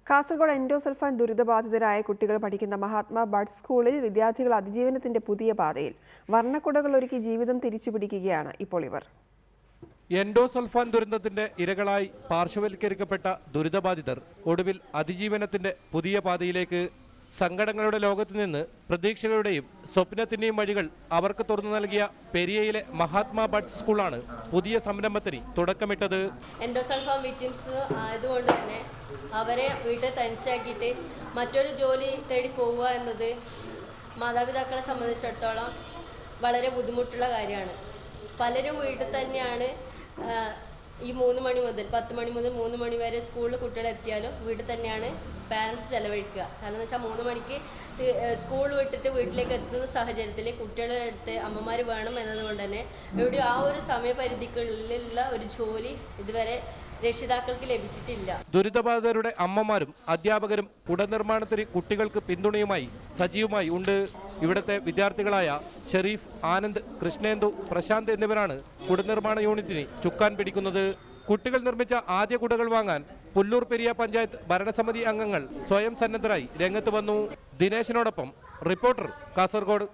Kasaragod endosulfan ദുരിതബാധിതരായ കുട്ടികൾ പഠിക്കുന്ന Mahatma buds സ്കൂളിൽ വിദ്യാർത്ഥികൾ അതിജീവനത്തിന്റെ പുതിയ പാതയിൽ വർണ്ണക്കുടകൾ ഒരുക്കി ജീവിതം തിരിച്ചുപിടിക്കുകയാണ് ഇപ്പോൾ ഇവർ. എൻഡോസൾഫാൻ ദുരന്തത്തിന്റെ ഇരകളായി പാർശ്വവൽക്കരിക്കപ്പെട്ട ദുരിതബാധിതർ ഒടുവിൽ അതിജീവനത്തിന്റെ പുതിയ പാതയിലേക്ക്. സങ്കടങ്ങളുടെ ലോകത്ത് നിന്ന് പ്രതീക്ഷകളുടെയും സ്വപ്നത്തിന്റെയും വഴികൾ അവർക്ക് തുറന്നു നൽകിയ പെരിയയിലെ മഹാത്മാ ബഡ്സ് സ്കൂളാണ് പുതിയ സംരംഭത്തിന് തുടക്കമിട്ടത്. എൻഡോസൾഫാൻ വിക്ടിംസ് ആയതുകൊണ്ട് തന്നെ അവരെ വീട്ടിൽ തനിച്ചാക്കിയിട്ട് മറ്റൊരു ജോലി തേടി പോവുക എന്നത് മാതാപിതാക്കളെ സംബന്ധിച്ചിടത്തോളം വളരെ ബുദ്ധിമുട്ടുള്ള കാര്യമാണ്. പലരും വീട്ടിൽ തന്നെയാണ് ഈ 3 മണി മുതൽ 10 മണി മുതൽ 3 മണി വരെ സ്കൂളിൽ കുട്ടികൾ എത്തിയാലും വീട്ടിൽ തന്നെയാണ് പാരൻസ് ചെലവഴിക്കുക. കാരണം എന്ന് വെച്ചാൽ 3 മണിക്ക് സ്കൂൾ വിട്ടിട്ട് വീട്ടിലേക്ക് എത്തുന്ന സാഹചര്യത്തിൽ കുട്ടികളുടെ അടുത്ത് അമ്മമാർ വേണം എന്നതുകൊണ്ട് തന്നെ ഇവിടെ ആ ഒരു സമയപരിധിക്കുള്ളിലുള്ള ഒരു ജോലി ഇതുവരെ രക്ഷിതാക്കൾക്ക് ലഭിച്ചിട്ടില്ല. ദുരിതബാധിതരുടെ അമ്മമാരും അധ്യാപകരും പുനർനിർമ്മാണത്തിന് കുട്ടികൾക്ക് പിന്തുണയുമായി സജീവമായി ഉണ്ട്. ഇവിടുത്തെ വിദ്യാർത്ഥികളായ ഷെരീഫ്, ആനന്ദ്, കൃഷ്ണേന്ദു, പ്രശാന്ത് എന്നിവരാണ് കുടനിർമ്മാണ യൂണിറ്റിന് ചുക്കാൻ പിടിക്കുന്നത്. കുട്ടികൾ നിർമ്മിച്ച ആദ്യ കുടകൾ വാങ്ങാൻ പുല്ലൂർ പെരിയ പഞ്ചായത്ത് ഭരണസമിതി അംഗങ്ങൾ സ്വയം സന്നദ്ധരായി രംഗത്ത് വന്നു. ദിനേശിനോടൊപ്പം റിപ്പോർട്ടർ, കാസർഗോഡ്.